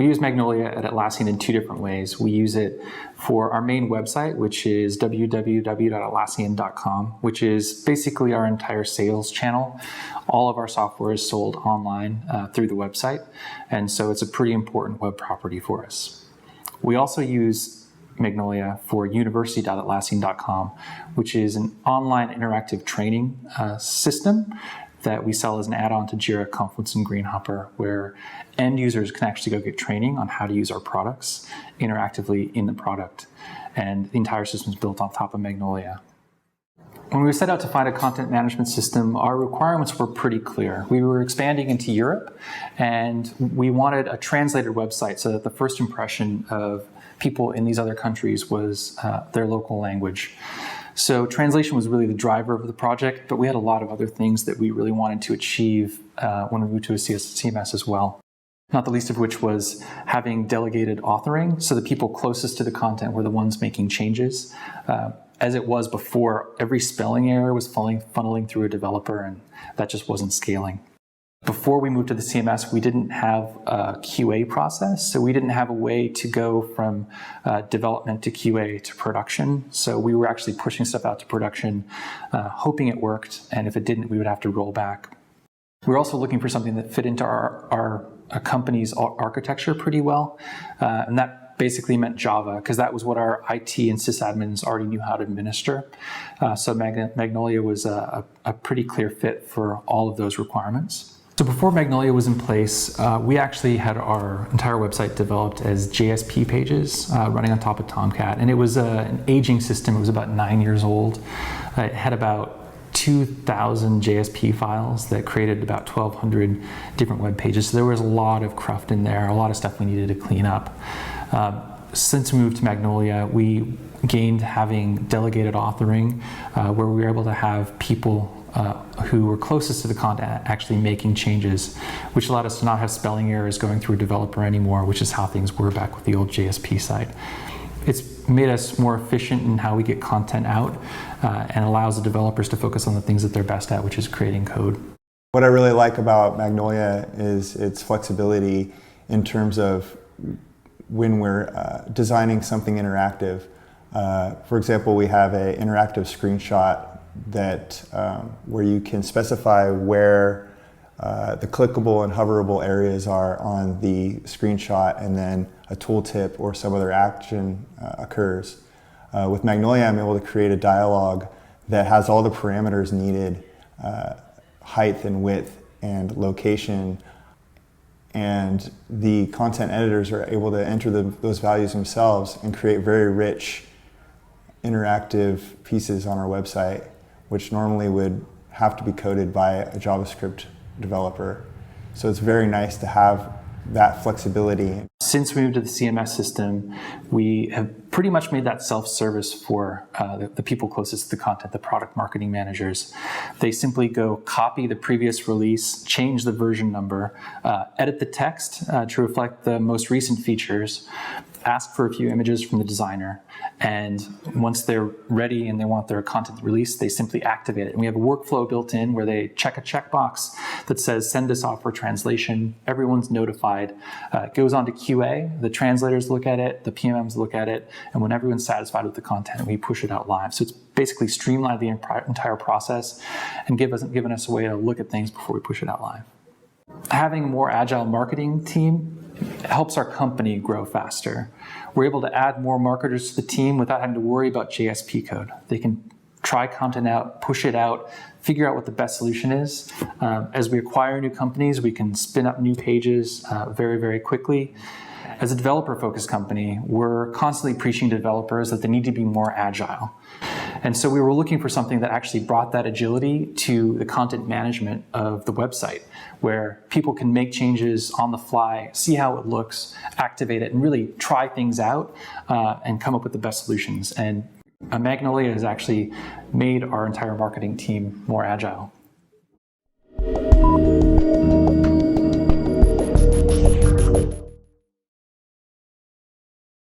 We use Magnolia at Atlassian in two different ways. We use it for our main website, which is www.atlassian.com, which is basically our entire sales channel. All of our software is sold online through the website, and so it's a pretty important web property for us. We also use Magnolia for university.atlassian.com, which is an online interactive training system that we sell as an add-on to Jira, Confluence, and Greenhopper, where end users can actually go get training on how to use our products interactively in the product. And the entire system is built on top of Magnolia. When we set out to find a content management system, our requirements were pretty clear. We were expanding into Europe, and we wanted a translated website so that the first impression of people in these other countries was their local language. So translation was really the driver of the project, but we had a lot of other things that we really wanted to achieve when we moved to a CMS as well. Not the least of which was having delegated authoring, so the people closest to the content were the ones making changes. As it was before, every spelling error was funneling through a developer, and that just wasn't scaling. Before we moved to the CMS, we didn't have a QA process, so we didn't have a way to go from development to QA to production. So we were actually pushing stuff out to production, hoping it worked, and if it didn't, we would have to roll back. We were also looking for something that fit into our company's architecture pretty well, and that basically meant Java, because that was what our IT and sysadmins already knew how to administer. So Magnolia was a pretty clear fit for all of those requirements. So before Magnolia was in place, we actually had our entire website developed as JSP pages running on top of Tomcat. And it was an aging system. It was about 9 years old. It had about 2,000 JSP files that created about 1,200 different web pages. So there was a lot of cruft in there, a lot of stuff we needed to clean up. Since we moved to Magnolia, we gained having delegated authoring, where we were able to have people who were closest to the content actually making changes, which allowed us to not have spelling errors going through a developer anymore, which is how things were back with the old JSP site. It's made us more efficient in how we get content out and allows the developers to focus on the things that they're best at, which is creating code. What I really like about Magnolia is its flexibility in terms of when we're designing something interactive. For example, we have an interactive screenshot that where you can specify where the clickable and hoverable areas are on the screenshot, and then a tooltip or some other action occurs. With Magnolia, I'm able to create a dialog that has all the parameters needed, height and width and location, and the content editors are able to enter those values themselves and create very rich interactive pieces on our website, which normally would have to be coded by a JavaScript developer. So it's very nice to have that flexibility. Since we moved to the CMS system, we have pretty much made that self-service for the people closest to the content, the product marketing managers. They simply go copy the previous release, change the version number, edit the text to reflect the most recent features, ask for a few images from the designer, and once they're ready and they want their content released, they simply activate it. And we have a workflow built in where they check a checkbox that says send this off for translation. Everyone's notified. It goes on to QA. The translators look at it, the PMMs look at it, and when everyone's satisfied with the content, we push it out live. So it's basically streamlined the entire process and given us a way to look at things before we push it out live. Having a more agile marketing team helps our company grow faster. We're able to add more marketers to the team without having to worry about JSP code. They can try content out, push it out, figure out what the best solution is. As we acquire new companies, we can spin up new pages very, very quickly. As a developer-focused company, we're constantly preaching to developers that they need to be more agile. And so we were looking for something that actually brought that agility to the content management of the website, where people can make changes on the fly, see how it looks, activate it, and really try things out and come up with the best solutions. And Magnolia has actually made our entire marketing team more agile.